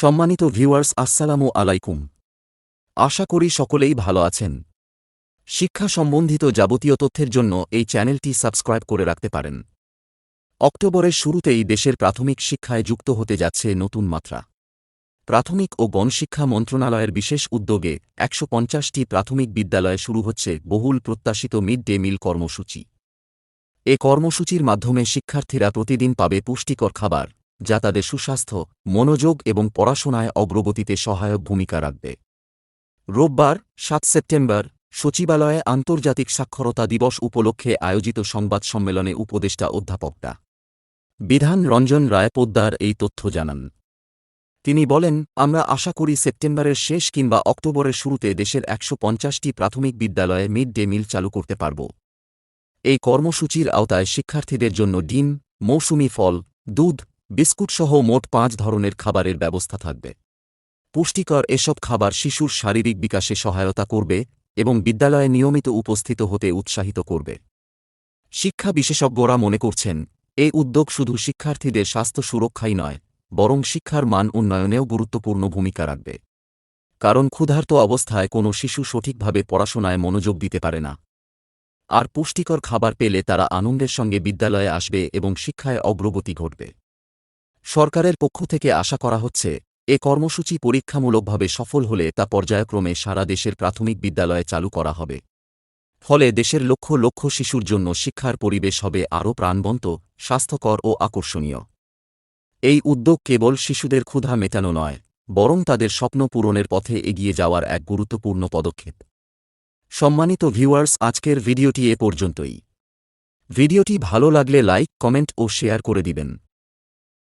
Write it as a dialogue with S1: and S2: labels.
S1: সম্মানিত ভিউয়ার্স, আসসালামু আলাইকুম। আশা করি সকলেই ভালো আছেন। শিক্ষা সম্বন্ধিত যাবতীয় তথ্যের জন্য এই চ্যানেলটি সাবস্ক্রাইব করে রাখতে পারেন। অক্টোবরের শুরুতেই দেশের প্রাথমিক শিক্ষায় যুক্ত হতে যাচ্ছে নতুন মাত্রা। প্রাথমিক ও গণশিক্ষা মন্ত্রণালয়ের বিশেষ উদ্যোগে ১৫০টি প্রাথমিক বিদ্যালয়ে শুরু হচ্ছে বহুল প্রত্যাশিত মিড ডে মিল কর্মসূচি। এ কর্মসূচির মাধ্যমে শিক্ষার্থীরা প্রতিদিন পাবে পুষ্টিকর খাবার, যা তাদের সুস্বাস্থ্য, মনোযোগ এবং পড়াশোনায় অগ্রগতিতে সহায়ক ভূমিকা রাখবে। রোববার ৭ সেপ্টেম্বর সচিবালয়ে আন্তর্জাতিক সাক্ষরতা দিবস উপলক্ষে আয়োজিত সংবাদ সম্মেলনে উপদেষ্টা অধ্যাপক ডা. বিধান রঞ্জন রায় পোদ্দার এই তথ্য জানান। তিনি বলেন, আমরা আশা করি সেপ্টেম্বরের শেষ কিংবা অক্টোবরের শুরুতে দেশের ১৫০টি প্রাথমিক বিদ্যালয়ে মিড ডে মিল চালু করতে পারব। এই কর্মসূচির আওতায় শিক্ষার্থীদের জন্য ডিম, মৌসুমি ফল, দুধ, বিস্কুটসহ মোট ৫ ধরনের খাবারের ব্যবস্থা থাকবে। পুষ্টিকর এসব খাবার শিশুর শারীরিক বিকাশে সহায়তা করবে এবং বিদ্যালয়ে নিয়মিত উপস্থিত হতে উৎসাহিত করবে। শিক্ষা বিশেষজ্ঞরা মনে করছেন, এই উদ্যোগ শুধু শিক্ষার্থীদের স্বাস্থ্য সুরক্ষাই নয়, বরং শিক্ষার মান উন্নয়নেও গুরুত্বপূর্ণ ভূমিকা রাখবে। কারণ ক্ষুধার্ত অবস্থায় কোনো শিশু সঠিকভাবে পড়াশোনায় মনোযোগ দিতে পারে না। আর পুষ্টিকর খাবার পেলে তারা আনন্দের সঙ্গে বিদ্যালয়ে আসবে এবং শিক্ষায় অগ্রগতি ঘটবে। সরকারের পক্ষ থেকে আশা করা হচ্ছে, এ কর্মসূচি পরীক্ষামূলকভাবে সফল হলে তা পর্যায়ক্রমে সারা দেশের প্রাথমিক বিদ্যালয়ে চালু করা হবে। ফলে দেশের লক্ষ লক্ষ শিশুর জন্য শিক্ষার পরিবেশ হবে আরও প্রাণবন্ত, স্বাস্থ্যকর ও আকর্ষণীয়। এই উদ্যোগ কেবল শিশুদের ক্ষুধা মেটানো নয়, বরং তাদের স্বপ্ন পূরণের পথে এগিয়ে যাওয়ার এক গুরুত্বপূর্ণ পদক্ষেপ। সম্মানিত ভিউয়ার্স, আজকের ভিডিওটি এ পর্যন্তই। ভিডিওটি ভালো লাগলে লাইক, কমেন্ট ও শেয়ার করে দিবেন।